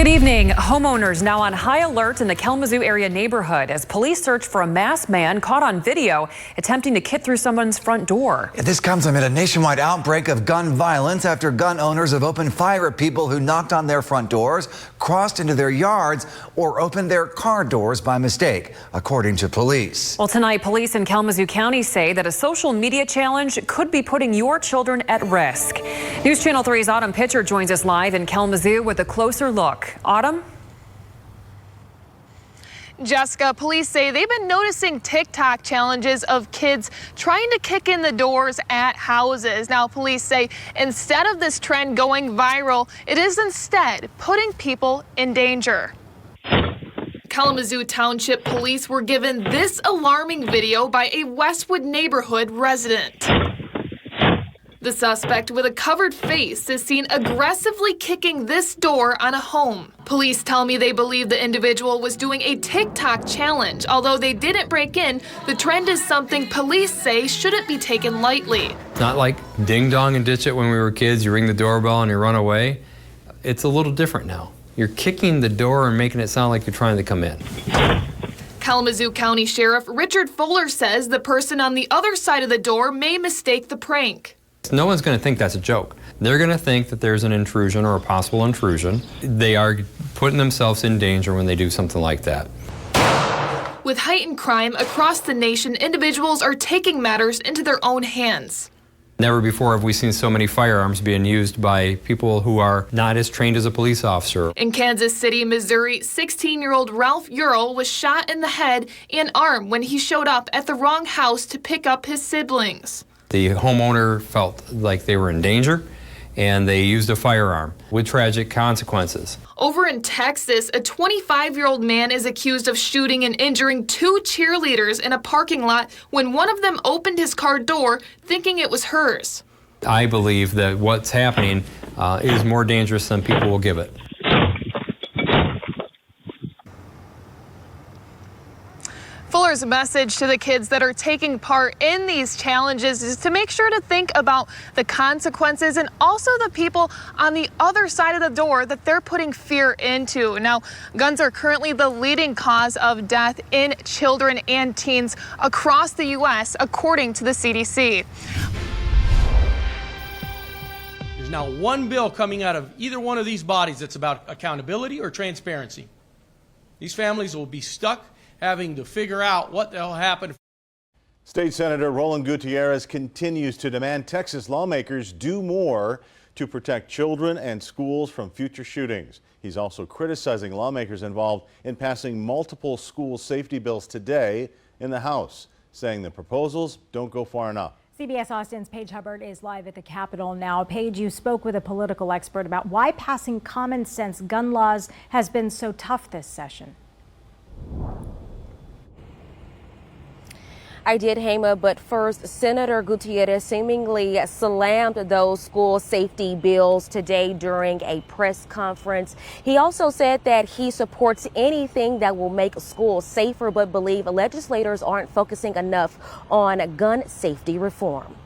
Good evening. Homeowners now on high alert in the Kalamazoo area neighborhood as police search for a masked man caught on video attempting to kit through someone's front door. This comes amid a nationwide outbreak of gun violence after gun owners have opened fire at people who knocked on their front doors, crossed into their yards, or opened their car doors by mistake, according to police. Well, tonight, police in Kalamazoo County say that a social media challenge could be putting your children at risk. News Channel 3's Autumn Pitcher joins us live in Kalamazoo with a closer look. Autumn? Jessica, police say they've been noticing TikTok challenges of kids trying to kick in the doors at houses. Now, police say instead of this trend going viral, it is instead putting people in danger. Kalamazoo Township Police were given this alarming video by a Westwood Neighborhood resident. The suspect with a covered face is seen aggressively kicking this door on a home. Police tell me they believe the individual was doing a TikTok challenge. Although they didn't break in, the trend is something police say shouldn't be taken lightly. It's not like ding dong and ditch it when we were kids, you ring the doorbell and you run away. It's a little different now. You're kicking the door and making it sound like you're trying to come in. Kalamazoo County Sheriff Richard Fuller says the person on the other side of the door may mistake the prank. No one's going to think that's a joke. They're going to think that there's an intrusion or a possible intrusion. They are putting themselves in danger when they do something like that. With heightened crime across the nation, individuals are taking matters into their own hands. Never before have we seen so many firearms being used by people who are not as trained as a police officer. In Kansas City, Missouri, 16-year-old Ralph Ural was shot in the head and arm when he showed up at the wrong house to pick up his siblings. The homeowner felt like they were in danger, and they used a firearm with tragic consequences. Over in Texas, a 25-year-old man is accused of shooting and injuring two cheerleaders in a parking lot when one of them opened his car door thinking it was hers. I believe that what's happening is more dangerous than people will give it. Fuller's message to the kids that are taking part in these challenges is to make sure to think about the consequences and also the people on the other side of the door that they're putting fear into. Now, guns are currently the leading cause of death in children and teens across the U.S., according to the CDC. There's now one bill coming out of either one of these bodies that's about accountability or transparency. These families will be stuck having to figure out what the hell happened. State Senator Roland Gutierrez continues to demand Texas lawmakers do more to protect children and schools from future shootings. He's also criticizing lawmakers involved in passing multiple school safety bills today in the House, saying the proposals don't go far enough. CBS Austin's Paige Hubbard is live at the Capitol now. Paige, you spoke with a political expert about why passing common sense gun laws has been so tough this session. I did, Hema, but first, Senator Gutierrez seemingly slammed those school safety bills today during a press conference. He also said that he supports anything that will make schools safer, but believe legislators aren't focusing enough on gun safety reform.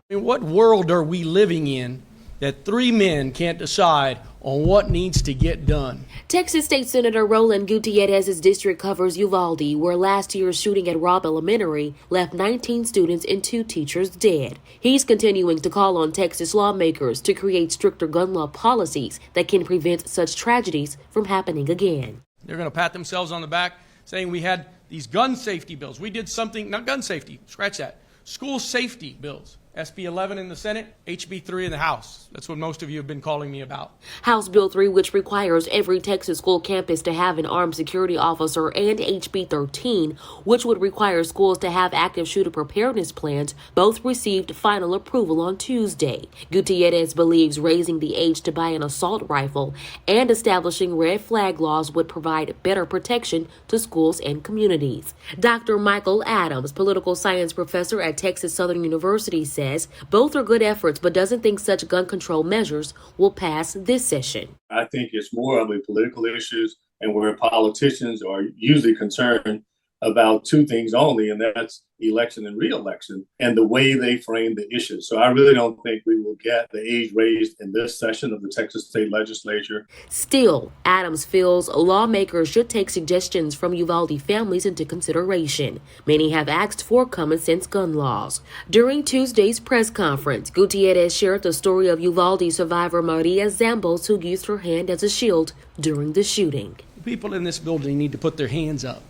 In what world are we living in that three men can't decide on what needs to get done? Texas State Senator Roland Gutierrez's district covers Uvalde, where last year's shooting at Robb Elementary left 19 students and 2 teachers dead. He's continuing to call on Texas lawmakers to create stricter gun law policies that can prevent such tragedies from happening again. They're going to pat themselves on the back saying we had these gun safety bills. We did something, not gun safety, scratch that, school safety bills. SB 11 in the Senate, HB 3 in the House. That's what most of you have been calling me about. House Bill 3, which requires every Texas school campus to have an armed security officer, and HB 13, which would require schools to have active shooter preparedness plans, both received final approval on Tuesday. Gutierrez believes raising the age to buy an assault rifle and establishing red flag laws would provide better protection to schools and communities. Dr. Michael Adams, political science professor at Texas Southern University, says both are good efforts, but doesn't think such gun control measures will pass this session. I think it's more of a political issue, and where politicians are usually concerned about two things only, and that's election and re-election and the way they frame the issues. So I really don't think we will get the age raised in this session of the Texas State Legislature. Still, Adams feels lawmakers should take suggestions from Uvalde families into consideration. Many have asked for common sense gun laws. During Tuesday's press conference, Gutierrez shared the story of Uvalde survivor Maria Zambos, who used her hand as a shield during the shooting. People in this building need to put their hands up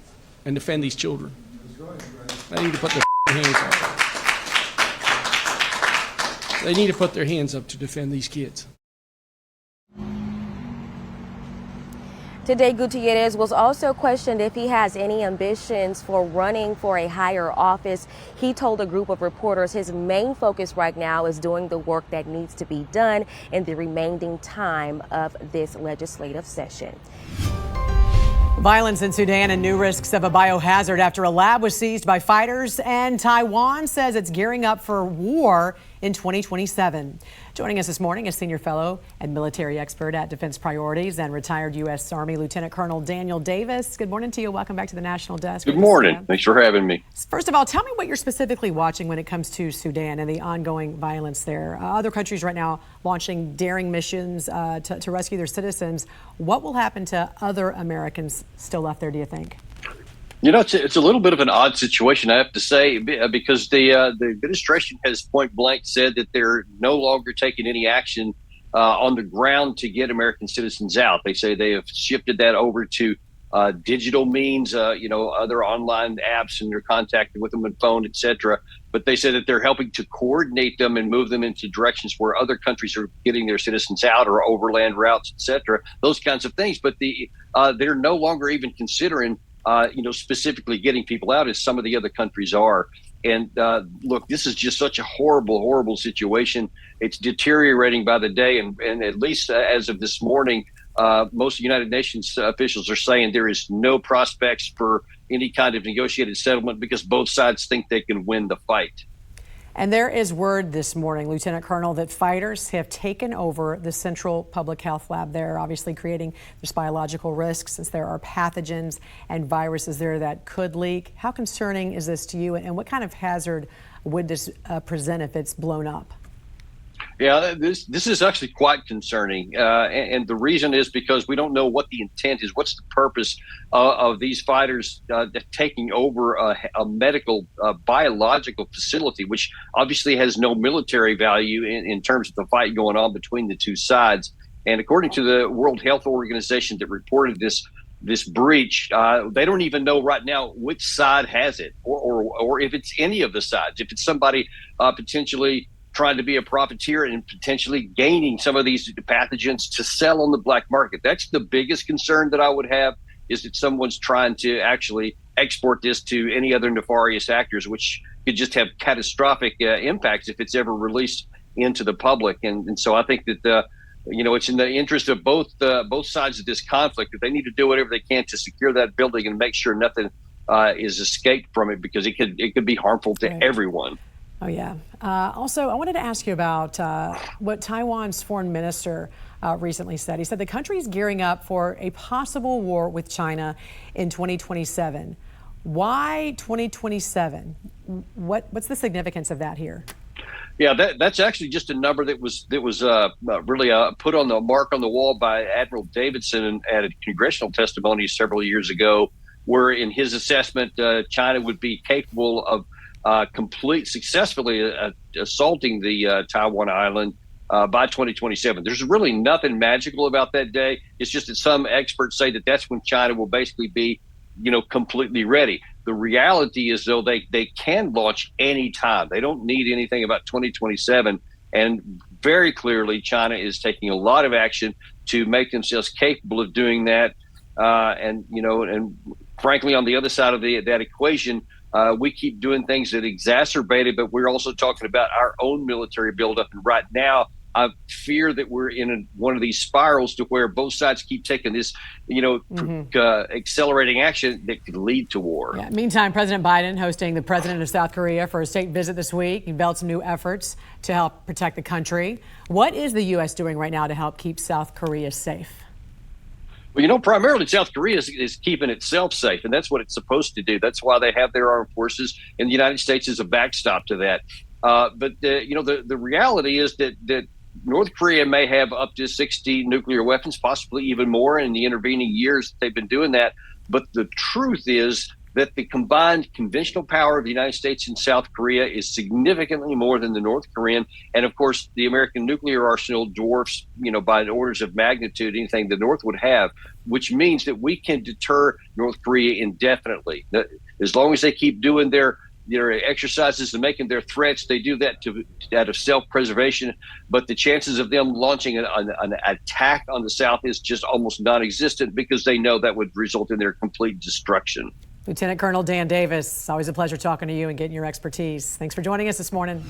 and defend these children. They need to put their hands up. They need to put their hands up to defend these kids. Today, Gutierrez was also questioned if he has any ambitions for running for a higher office. He told a group of reporters his main focus right now is doing the work that needs to be done in the remaining time of this legislative session. Violence in Sudan and new risks of a biohazard after a lab was seized by fighters, and Taiwan says it's gearing up for war in 2027. Joining us this morning is senior fellow and military expert at Defense Priorities and retired U.S. Army Lieutenant Colonel Daniel Davis. Good morning to you. Welcome back to the National Desk. Good morning. Thanks for having me. First of all, tell me what you're specifically watching when it comes to Sudan and the ongoing violence there. Other countries right now launching daring missions to rescue their citizens. What will happen to other Americans still left there, do you think? You know, it's a little bit of an odd situation, I have to say, because the administration has point blank said that they're no longer taking any action on the ground to get American citizens out. They say they have shifted that over to digital means, other online apps, and you're contacting with them on phone, et cetera. But they say that they're helping to coordinate them and move them into directions where other countries are getting their citizens out, or overland routes, et cetera, those kinds of things. But they're no longer even considering specifically getting people out as some of the other countries are. And look, this is just such a horrible, horrible situation. It's deteriorating by the day. And at least as of this morning, most United Nations officials are saying there is no prospects for any kind of negotiated settlement because both sides think they can win the fight. And there is word this morning, Lieutenant Colonel, that fighters have taken over the Central Public Health Lab there, obviously creating this biological risk since there are pathogens and viruses there that could leak. How concerning is this to you, and what kind of hazard would this present if it's blown up? Yeah, this is actually quite concerning. And the reason is because we don't know what the intent is. What's the purpose of these fighters taking over a medical, biological facility, which obviously has no military value in terms of the fight going on between the two sides. And according to the World Health Organization that reported this breach, they don't even know right now which side has it, or if it's any of the sides. If it's somebody potentially trying to be a profiteer and potentially gaining some of these pathogens to sell on the black market. That's the biggest concern that I would have, is that someone's trying to actually export this to any other nefarious actors, which could just have catastrophic impacts if it's ever released into the public. And so I think that it's in the interest of both sides of this conflict that they need to do whatever they can to secure that building and make sure nothing is escaped from it, because it could be harmful to everyone. Oh, yeah. Also, I wanted to ask you about what Taiwan's foreign minister recently said. He said the country is gearing up for a possible war with China in 2027. Why 2027? What's the significance of that here? Yeah, that's actually just a number that was really put on the mark on the wall by Admiral Davidson at a congressional testimony several years ago, where in his assessment, China would be capable of successfully assaulting the Taiwan island by 2027. There's really nothing magical about that day. It's just that some experts say that that's when China will basically be, completely ready. The reality is, though, they can launch any time. They don't need anything about 2027. And very clearly, China is taking a lot of action to make themselves capable of doing that. And frankly, on the other side of that equation, we keep doing things that exacerbate it, but we're also talking about our own military buildup. And right now, I fear that we're in one of these spirals to where both sides keep taking this, accelerating action that could lead to war. Yeah. Meantime, President Biden hosting the president of South Korea for a state visit this week. He unveiled some new efforts to help protect the country. What is the U.S. doing right now to help keep South Korea safe? Well, primarily South Korea is keeping itself safe, and that's what it's supposed to do. That's why they have their armed forces, and the United States is a backstop to that. But the reality is that North Korea may have up to 60 nuclear weapons, possibly even more in the intervening years that they've been doing that. But the truth is that the combined conventional power of the United States and South Korea is significantly more than the North Korean. And of course, the American nuclear arsenal dwarfs, by the orders of magnitude, anything the North would have, which means that we can deter North Korea indefinitely. As long as they keep doing their exercises and making their threats, they do that out of self-preservation. But the chances of them launching an attack on the South is just almost non-existent, because they know that would result in their complete destruction. Lieutenant Colonel Dan Davis, always a pleasure talking to you and getting your expertise. Thanks for joining us this morning.